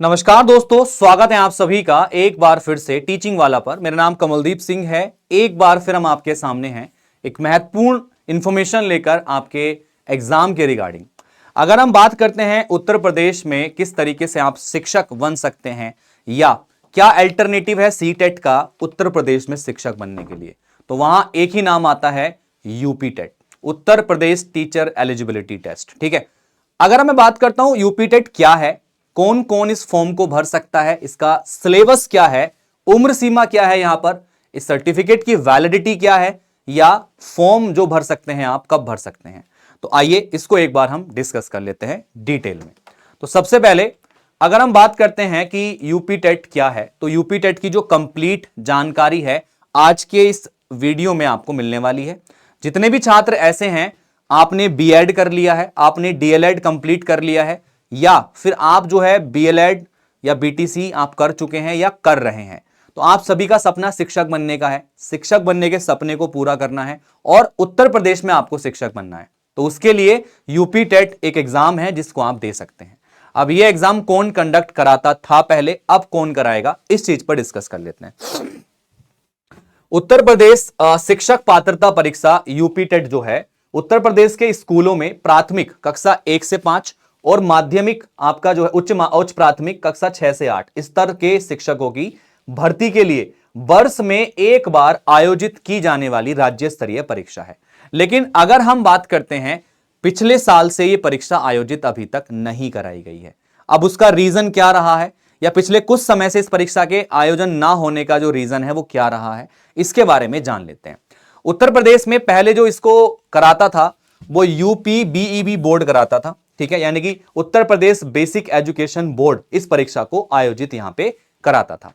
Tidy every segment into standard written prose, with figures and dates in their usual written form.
नमस्कार दोस्तों, स्वागत है आप सभी का एक बार फिर से टीचिंग वाला पर। मेरा नाम कमलदीप सिंह है। एक बार फिर हम आपके सामने हैं एक महत्वपूर्ण इंफॉर्मेशन लेकर आपके एग्जाम के रिगार्डिंग। अगर हम बात करते हैं उत्तर प्रदेश में किस तरीके से आप शिक्षक बन सकते हैं या क्या अल्टरनेटिव है सीटेट का उत्तर प्रदेश में शिक्षक बनने के लिए, तो वहां एक ही नाम आता है UP TET, Uttar Pradesh teacher eligibility test. ठीक है, अगर मैं बात करता हूं यूपी टेट क्या है, कौन कौन इस फॉर्म को भर सकता है, इसका सिलेबस क्या है, उम्र सीमा क्या है, यहां पर इस सर्टिफिकेट की वैलिडिटी क्या है, या फॉर्म जो भर सकते हैं आप कब भर सकते हैं, तो आइए इसको एक बार हम डिस्कस कर लेते हैं डिटेल में। तो सबसे पहले अगर हम बात करते हैं कि यूपी टेट क्या है, तो यूपी टेट की जो कंप्लीट जानकारी है आज के इस वीडियो में आपको मिलने वाली है। जितने भी छात्र ऐसे हैं, आपने बीएड कर लिया है, आपने डीएलएड कंप्लीट कर लिया है, या फिर आप जो है बीएलएड या बीटीसी आप कर चुके हैं या कर रहे हैं, तो आप सभी का सपना शिक्षक बनने का है। शिक्षक बनने के सपने को पूरा करना है और उत्तर प्रदेश में आपको शिक्षक बनना है, तो उसके लिए यूपी टेट एक एग्जाम है जिसको आप दे सकते हैं। अब यह एग्जाम कौन कंडक्ट कराता था पहले, अब कौन कराएगा, इस चीज पर डिस्कस कर लेते हैं। उत्तर प्रदेश शिक्षक पात्रता परीक्षा यूपी टेट जो है, उत्तर प्रदेश के स्कूलों में प्राथमिक कक्षा 1 से 5 और माध्यमिक आपका जो है उच्च प्राथमिक कक्षा 6 से 8 स्तर के शिक्षकों की भर्ती के लिए वर्ष में एक बार आयोजित की जाने वाली राज्य स्तरीय परीक्षा है। लेकिन अगर हम बात करते हैं, पिछले साल से यह परीक्षा आयोजित अभी तक नहीं कराई गई है। अब उसका रीजन क्या रहा है, या पिछले कुछ समय से इस परीक्षा के आयोजन ना होने का जो रीजन है वो क्या रहा है, इसके बारे में जान लेते हैं। उत्तर प्रदेश में पहले जो इसको कराता था वो यूपी बीईबी बोर्ड कराता था। ठीक है, यानी कि Uttar Pradesh basic education board इस परीक्षा को आयोजित यहां पे कराता था।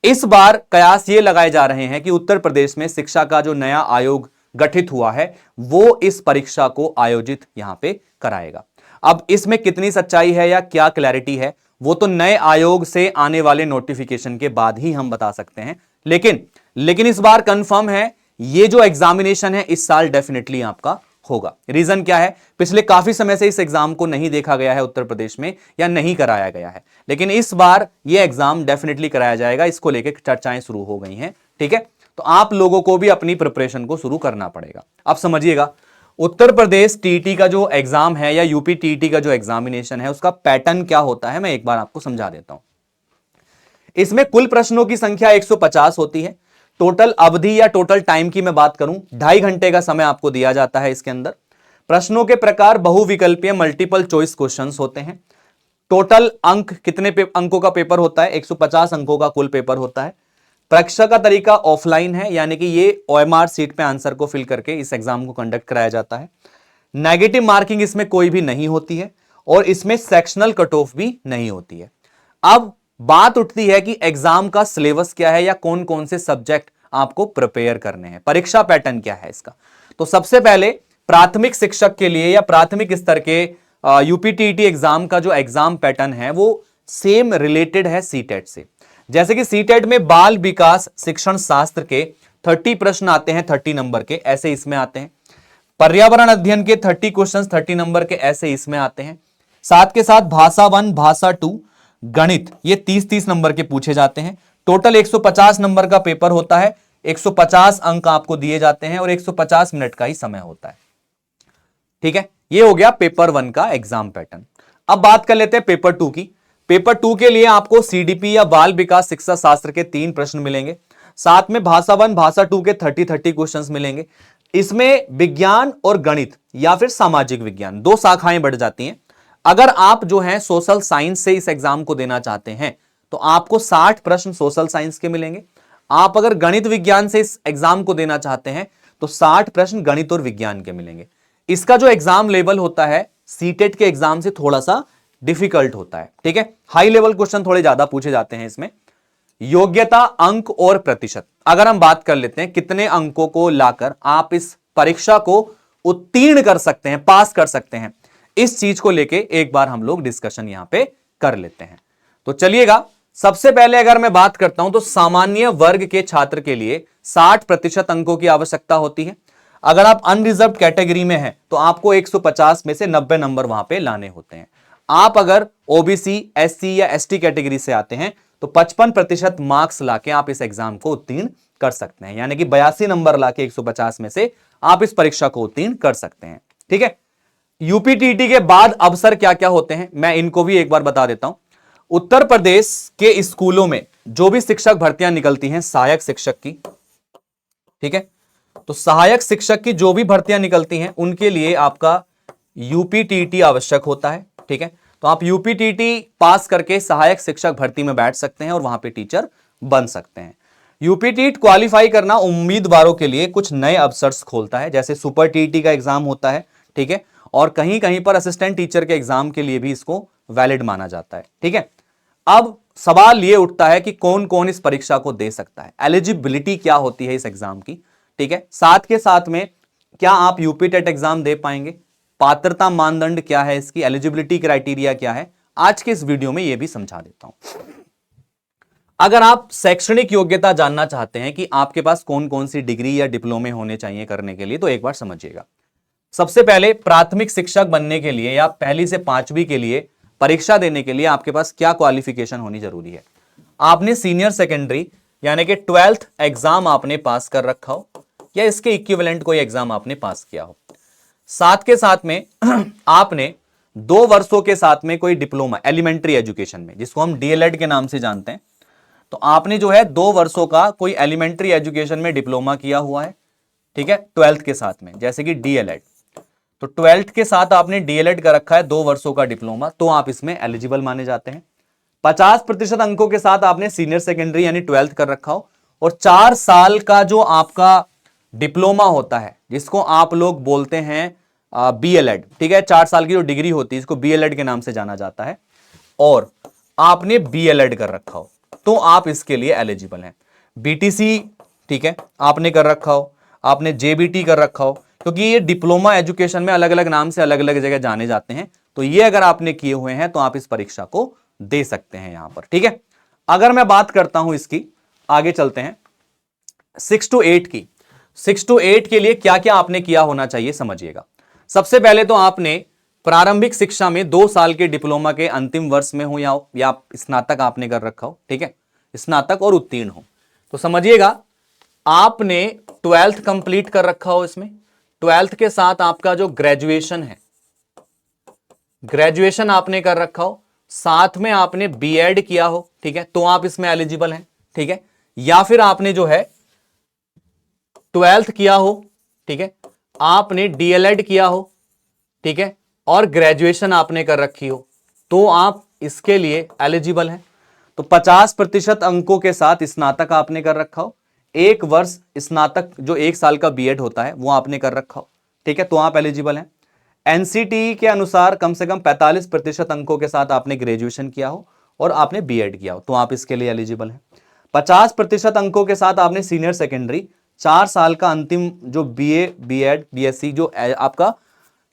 इस बार कयास ये लगाए जा रहे हैं कि उत्तर प्रदेश में शिक्षा का जो नया आयोग गठित हुआ है वो इस परीक्षा को आयोजित यहां पे कराएगा। अब इसमें कितनी सच्चाई है या क्या क्लैरिटी है, वो तो नए आयोग से आने वाले नोटिफिकेशन के बाद ही हम बता सकते हैं। लेकिन इस बार कंफर्म है, ये जो एग्जामिनेशन है इस साल डेफिनेटली आपका होगा। रीजन क्या है, पिछले काफी समय से इस एग्जाम को नहीं देखा गया है उत्तर प्रदेश में या नहीं कराया गया है, लेकिन इस बार यह एग्जाम डेफिनेटली कराया जाएगा। इसको लेकर चर्चाएं शुरू हो गई हैं। ठीक है, तो आप लोगों को भी अपनी प्रिपरेशन को शुरू करना पड़ेगा। अब समझिएगा, उत्तर प्रदेश टीटी का जो एग्जाम है या यूपी टीटी का जो एग्जामिनेशन है उसका पैटर्न क्या होता है, मैं एक बार आपको समझा देता हूं। इसमें कुल प्रश्नों की संख्या 150 होती है। टोटल अवधि या टोटल टाइम की मैं बात करूं, 2.5 घंटे का समय आपको दिया जाता है। इसके अंदर प्रश्नों के प्रकार बहुविकल्पीय मल्टीपल चॉइस क्वेश्चंस होते हैं। टोटल अंक कितने अंकों का पेपर होता है, 150 अंकों का कुल पेपर होता है। परीक्षा का तरीका ऑफलाइन है, यानी कि ये ओएमआर सीट पे आंसर को फिल करके इस एग्जाम को कंडक्ट कराया जाता है। नेगेटिव मार्किंग इसमें कोई भी नहीं होती है और इसमें सेक्शनल कट ऑफ भी नहीं होती है। अब बात उठती है कि एग्जाम का सिलेबस क्या है या कौन कौन से सब्जेक्ट आपको प्रिपेयर करने हैं, परीक्षा पैटर्न क्या है इसका। तो सबसे पहले प्राथमिक शिक्षक के लिए या प्राथमिक स्तर के यूपीटीटी एग्जाम का जो एग्जाम पैटर्न है वो सेम रिलेटेड है सीटेट से। जैसे कि सीटेट में बाल विकास शिक्षण शास्त्र के 30 प्रश्न आते हैं 30 नंबर के, ऐसे इसमें आते हैं। पर्यावरण अध्ययन के 30 क्वेश्चन 30 नंबर के, ऐसे इसमें आते हैं। साथ के साथ भाषा 1, भाषा 2, गणित, ये 30-30 नंबर के पूछे जाते हैं। टोटल 150 नंबर का पेपर होता है, 150 अंक आपको दिए जाते हैं और 150 मिनट का ही समय होता है। ठीक है, ये हो गया पेपर 1 का एग्जाम पैटर्न। अब बात कर लेते हैं पेपर 2 की। पेपर 2 के लिए आपको सीडीपी या बाल विकास शिक्षा शास्त्र के 3 प्रश्न मिलेंगे। साथ में भाषा 1, भाषा 2 के 30 क्वेश्चंस मिलेंगे। इसमें विज्ञान और गणित या फिर सामाजिक विज्ञान 2 शाखाएं बढ़ जाती हैं। अगर आप जो है सोशल साइंस से इस एग्जाम को देना चाहते हैं तो आपको 60 प्रश्न सोशल साइंस के मिलेंगे। आप अगर गणित विज्ञान से इस एग्जाम को देना चाहते हैं तो 60 प्रश्न गणित और विज्ञान के मिलेंगे। इसका जो एग्जाम लेवल होता है सीटेट के एग्जाम से थोड़ा सा डिफिकल्ट होता है। ठीक है, हाई लेवल क्वेश्चन थोड़े ज्यादा पूछे जाते हैं इसमें। योग्यता अंक और प्रतिशत, अगर हम बात कर लेते हैं कितने अंकों को लाकर आप इस परीक्षा को उत्तीर्ण कर सकते हैं, पास कर सकते हैं, इस चीज को लेके एक बार हम लोग डिस्कशन यहां पे कर लेते हैं। तो चलिएगा, सबसे पहले अगर मैं बात करता हूं तो सामान्य वर्ग के छात्र के लिए 60% अंकों की आवश्यकता होती है। अगर आप अनरिजर्व कैटेगरी में हैं तो आपको 150 में से 90 नंबर वहां पे लाने होते हैं। आप अगर ओबीसी, एससी या एसटी कैटेगरी से आते हैं तो 55% मार्क्स लाके आप इस एग्जाम को उत्तीर्ण कर सकते हैं, यानी कि 82 नंबर लाके 150 में से आप इस परीक्षा को उत्तीर्ण कर सकते हैं। ठीक है, यूपीटीटी के बाद अवसर क्या क्या होते हैं मैं इनको भी एक बार बता देता हूं। उत्तर प्रदेश के स्कूलों में जो भी शिक्षक भर्तियां निकलती हैं सहायक शिक्षक की, ठीक है, तो सहायक शिक्षक की जो भी भर्तियां निकलती हैं उनके लिए आपका यूपीटीटी आवश्यक होता है। ठीक है, तो आप यूपीटीटी पास करके सहायक शिक्षक भर्ती में बैठ सकते हैं और वहां पे टीचर बन सकते हैं। यूपीटीटी क्वालिफाई करना उम्मीदवारों के लिए कुछ नए अवसर खोलता है, जैसे सुपर टीटी का एग्जाम होता है, ठीक है, और कहीं कहीं पर असिस्टेंट टीचर के एग्जाम के लिए भी इसको वैलिड माना जाता है। ठीक है, अब सवाल यह उठता है कि कौन कौन इस परीक्षा को दे सकता है, एलिजिबिलिटी क्या होती है इस एग्जाम की। ठीक है, साथ के साथ में क्या आप यूपी टेट एग्जाम दे पाएंगे, पात्रता मानदंड क्या है, इसकी एलिजिबिलिटी क्राइटेरिया क्या है, आज के इस वीडियो में यह भी समझा देता हूं। अगर आप शैक्षणिक योग्यता जानना चाहते हैं कि आपके पास कौन कौन सी डिग्री या डिप्लोमे होने चाहिए करने के लिए, तो एक बार समझिएगा। सबसे पहले प्राथमिक शिक्षक बनने के लिए या पहली से पांचवी के लिए परीक्षा देने के लिए आपके पास क्या क्वालिफिकेशन होनी जरूरी है। आपने सीनियर सेकेंडरी यानी कि 12th एग्जाम आपने पास कर रखा हो या इसके इक्विवेलेंट कोई एग्जाम आपने पास किया हो। साथ के साथ में आपने 2 वर्षों के साथ में कोई डिप्लोमा एलिमेंट्री एजुकेशन में, जिसको हम डीएलएड के नाम से जानते हैं, तो आपने जो है 2 वर्षों का कोई एलिमेंट्री एजुकेशन में डिप्लोमा किया हुआ है। ठीक है, 12th के साथ में, जैसे कि डीएलएड, तो 12th के साथ आपने डीएलएड कर रखा है 2 वर्षों का डिप्लोमा, तो आप इसमें एलिजिबल माने जाते हैं। 50% अंकों के साथ आपने सीनियर सेकेंडरी यानी 12th कर रखा हो और 4 साल का जो आपका डिप्लोमा होता है जिसको आप लोग बोलते हैं बीएलएड, ठीक है, 4 साल की जो डिग्री होती है इसको बीएलएड के नाम से जाना जाता है, और आपने बीएलएड कर रखा हो तो आप इसके लिए एलिजिबल हैं। बीटीसी, ठीक है, आपने कर रखा हो, आपने जेबीटी कर रखा हो, क्योंकि ये डिप्लोमा एजुकेशन में अलग अलग नाम से अलग अलग जगह जाने जाते हैं, तो ये अगर आपने किए हुए हैं तो आप इस परीक्षा को दे सकते हैं यहां पर। ठीक है, अगर मैं बात करता हूं इसकी, आगे चलते हैं 6 to 8 की। 6 to 8 के लिए क्या क्या आपने किया होना चाहिए समझिएगा। सबसे पहले तो आपने प्रारंभिक शिक्षा में 2 साल के डिप्लोमा के अंतिम वर्ष में हो या स्नातक आपने कर रखा हो, ठीक है, स्नातक और उत्तीर्ण हो, तो समझिएगा आपने 12th कंप्लीट कर रखा हो। इसमें 12th के साथ आपका जो ग्रेजुएशन है, ग्रेजुएशन आपने कर रखा हो, साथ में आपने बीएड किया हो, ठीक है, तो आप इसमें एलिजिबल हैं। ठीक है, या फिर आपने जो है 12th किया हो, ठीक है, आपने डीएलएड किया हो, ठीक है, और ग्रेजुएशन आपने कर रखी हो, तो आप इसके लिए एलिजिबल हैं। तो 50% अंकों के साथ स्नातक आपने कर रखा हो, 1 वर्ष स्नातक जो 1 साल का बीएड होता है वो आपने कर रखा हो, ठीक है, तो आप एलिजिबल हैं। एनसीटी के अनुसार कम से कम 45% अंकों के साथ आपने ग्रेजुएशन किया हो और आपने बीएड किया हो, तो आप इसके लिए एलिजिबल हैं। 50% अंकों के साथ आपने सीनियर सेकेंडरी 4 साल का अंतिम जो बीए, बीएड, बीएससी जो आपका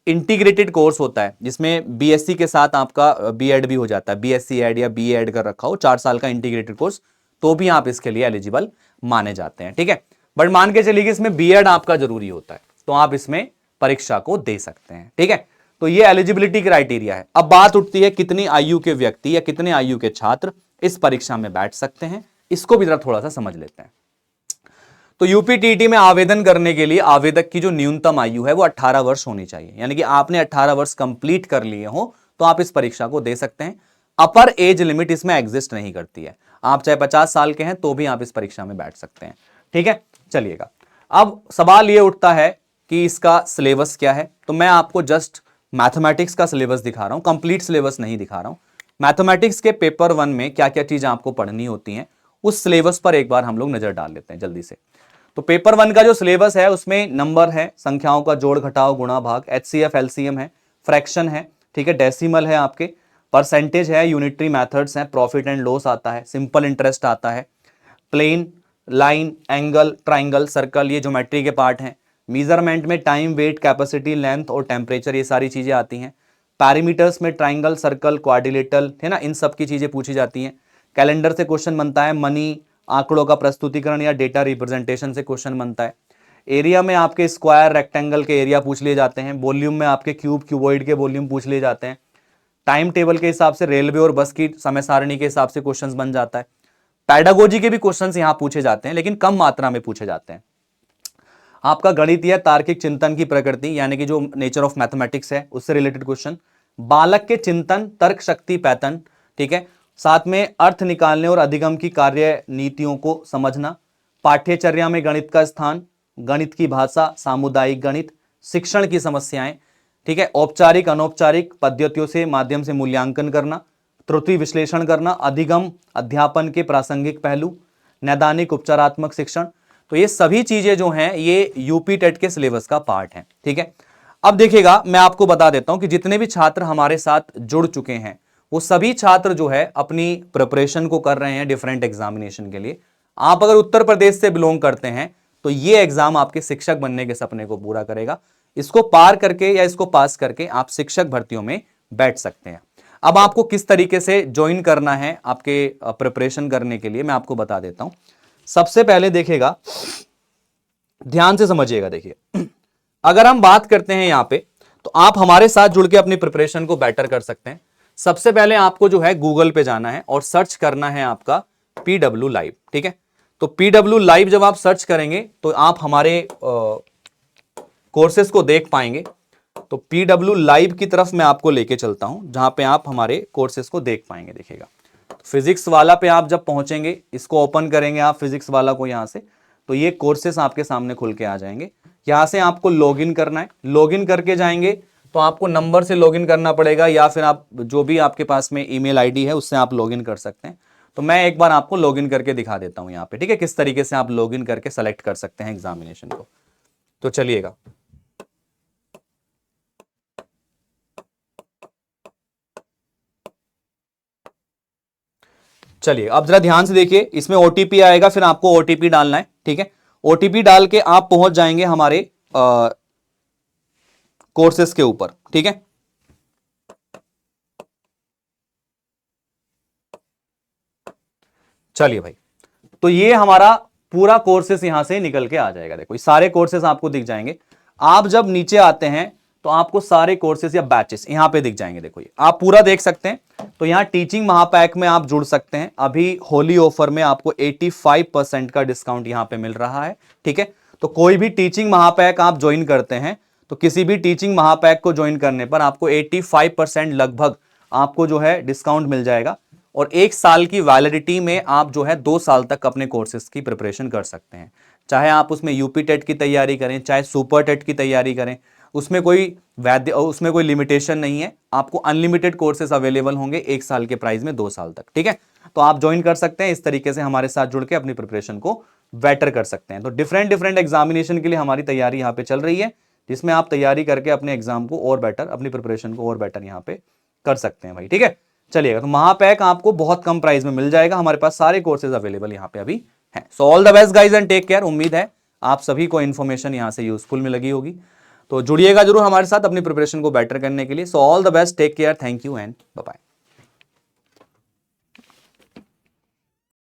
इंटीग्रेटेड कोर्स होता है, जिसमें बीएससी के साथ आपका बीएड भी हो जाता है, बीएससी एड या बीएड कर रखा हो, 4 साल का इंटीग्रेटेड कोर्स, तो भी आप इसके लिए एलिजिबल माने जाते हैं। ठीक है, बट मान के चलिए कि इसमें बीएड आपका जरूरी होता है, तो आप इसमें परीक्षा को दे सकते हैं। ठीक है, तो ये एलिजिबिलिटी क्राइटेरिया है। अब बात उठती है कितनी आयु के व्यक्ति या कितने आयु के छात्र इस परीक्षा में बैठ सकते हैं, इसको भी जरा थोड़ा सा समझ लेते हैं। तो यूपीटीटी में आवेदन करने के लिए आवेदक की जो न्यूनतम आयु है वो 18 वर्ष होनी चाहिए, यानी कि आपने 18 वर्ष कंप्लीट कर लिए हो तो आप इस परीक्षा को दे सकते हैं। अपर एज लिमिट इसमें एग्जिस्ट नहीं करती है, आप चाहे 50 साल के हैं तो भी आप इस परीक्षा में बैठ सकते हैं। ठीक है, चलिएगा, अब सवाल ये उठता है कि इसका सिलेबस क्या है, तो मैं आपको जस्ट मैथमेटिक्स का सिलेबस दिखा रहा हूं, कंप्लीट सिलेबस नहीं दिखा रहा हूं। मैथमेटिक्स के पेपर 1 में क्या क्या चीजें आपको पढ़नी होती हैं उस सिलेबस पर एक बार हम लोग नजर डाल लेते हैं जल्दी से। तो पेपर 1 का जो सिलेबस है उसमें नंबर है, संख्याओं का जोड़ घटाव गुणा भाग, एचसीएफ एलसीएम है, फ्रैक्शन है, ठीक है, डेसिमल है, आपके परसेंटेज है, यूनिटरी मेथड्स हैं, प्रॉफिट एंड लॉस आता है, सिंपल इंटरेस्ट आता है, plane, line, angle, triangle, circle, ये ज्योमेट्री के पार्ट हैं। मेजरमेंट में टाइम, वेट, कैपेसिटी, लेंथ और टेम्परेचर, ये सारी चीजें आती हैं। पैरामीटर्स में ट्राइंगल, सर्कल, क्वाड्रिलेटरल, है ना, इन सब की चीजें पूछी जाती हैं। कैलेंडर से क्वेश्चन बनता है, मनी, आंकड़ों का प्रस्तुतिकरण या डेटा रिप्रेजेंटेशन से क्वेश्चन बनता है। एरिया में आपके स्क्वायर, रेक्टेंगल के एरिया पूछ लिए जाते हैं। वॉल्यूम में आपके क्यूब, क्यूबॉइड के वॉल्यूम पूछ लिए जाते हैं। टाइम टेबल के हिसाब से रेलवे और बस की समय सारणी के हिसाब से क्वेश्चंस बन जाता है। पैडागोजी के भी क्वेश्चंस यहां पूछे जाते हैं, लेकिन कम मात्रा में पूछे जाते हैं। आपका गणित या तार्किक चिंतन की प्रकृति यानी कि जो नेचर ऑफ मैथमेटिक्स है उससे रिलेटेड क्वेश्चन, बालक के चिंतन, तर्क शक्ति पैटर्न, ठीक है, साथ में अर्थ निकालने और अधिगम की कार्य नीतियों को समझना, पाठ्यचर्या में गणित का स्थान, गणित की भाषा, सामुदायिक गणित, शिक्षण की समस्याएं, ठीक है, औपचारिक अनौपचारिक पद्धतियों से माध्यम से मूल्यांकन करना, त्रुटि विश्लेषण करना, अधिगम अध्यापन के प्रासंगिक पहलू, नैदानिक उपचारात्मक शिक्षण। तो ये सभी चीजें जो हैं ये यूपी टेट के सिलेबस का पार्ट है, ठीक है। अब देखिएगा, मैं आपको बता देता हूं कि जितने भी छात्र हमारे साथ जुड़ चुके हैं वो सभी छात्र जो है अपनी प्रिपरेशन को कर रहे हैं डिफरेंट एग्जामिनेशन के लिए। आप अगर उत्तर प्रदेश से बिलोंग करते हैं तो ये एग्जाम आपके शिक्षक बनने के सपने को पूरा करेगा। इसको पार करके या इसको पास करके आप शिक्षक भर्तियों में बैठ सकते हैं। अब आपको किस तरीके से ज्वाइन करना है आपके प्रिपरेशन करने के लिए मैं आपको बता देता हूं। सबसे पहले देखिएगा, ध्यान से समझिएगा, देखिए अगर हम बात करते हैं यहां पे तो आप हमारे साथ जुड़ के अपनी प्रिपरेशन को बेटर कर सकते हैं। सबसे पहले आपको जो है गूगल पे जाना है और सर्च करना है आपका PW लाइव, ठीक है। तो PW लाइव जब आप सर्च करेंगे तो आप हमारे कोर्सेज को देख पाएंगे। तो PW लाइव की तरफ मैं आपको लेके चलता हूं जहां पे आप हमारे कोर्सेज को देख पाएंगे। देखिएगा, फिजिक्स वाला पे आप जब पहुंचेंगे, इसको ओपन करेंगे आप फिजिक्स वाला को यहां से, तो ये कोर्सेज आपके सामने खुल के आ जाएंगे। यहां से आपको लॉगिन करना है। लॉगिन करके जाएंगे तो आपको नंबर से लॉगिन करना पड़ेगा या फिर आप जो भी आपके पास में ईमेल आईडी है उससे आप लॉगिन कर सकते हैं। तो मैं एक बार आपको लॉगिन करके दिखा देता हूं यहां पे, ठीक है, किस तरीके से आप लॉगिन करके सेलेक्ट कर सकते हैं एग्जामिनेशन को। तो चलिएगा, चलिए अब जरा ध्यान से देखिए, इसमें ओटीपी आएगा, फिर आपको ओटीपी डालना है, ठीक है। ओटीपी डाल के आप पहुंच जाएंगे हमारे कोर्सेस के ऊपर, ठीक है। चलिए भाई, तो ये हमारा पूरा कोर्सेस यहां से निकल के आ जाएगा। देखो ये सारे कोर्सेस आपको दिख जाएंगे। आप जब नीचे आते हैं तो आपको सारे कोर्सेस या बैचेस यहां पे दिख जाएंगे। देखो ये आप पूरा देख सकते हैं। तो यहां टीचिंग महापैक में आप जुड़ सकते हैं। अभी होली ऑफर में आपको 85% का डिस्काउंट यहां पे मिल रहा है, ठीक है। तो कोई भी टीचिंग महापैक आप ज्वाइन करते हैं तो किसी भी टीचिंग महापैक को ज्वाइन करने पर आपको 85% लगभग आपको जो है डिस्काउंट मिल जाएगा। और 1 साल की वैलिडिटी में आप जो है 2 साल तक अपने कोर्सेज की प्रिपरेशन कर सकते हैं। चाहे आप उसमें यूपी टेट की तैयारी करें, चाहे सुपर टेट की तैयारी करें, उसमें कोई लिमिटेशन नहीं है। आपको अनलिमिटेड कोर्सेज अवेलेबल होंगे 1 साल के प्राइस में 2 साल तक, ठीक है। तो आप ज्वाइन कर सकते हैं, इस तरीके से हमारे साथ जुड़ के अपनी प्रिपरेशन को बेटर कर सकते हैं। तो डिफरेंट एग्जामिनेशन के लिए हमारी तैयारी यहाँ पे चल रही है, जिसमें आप तैयारी करके अपने एग्जाम को और बेटर, अपनी प्रिपरेशन को और बेटर यहाँ पे कर सकते हैं भाई, ठीक है। चलिएगा, तो महापैक आपको बहुत कम प्राइस में मिल जाएगा। हमारे पास सारे कोर्सेज अवेलेबल यहाँ पे अभी हैं। So all the best guys and take care. उम्मीद है आप सभी को इन्फॉर्मेशन यहाँ से यूजफुल में लगी होगी। तो जुड़िएगा जरूर हमारे साथ अपनी प्रिपरेशन को बेटर करने के लिए। So all the best, take care, thank you and bye bye.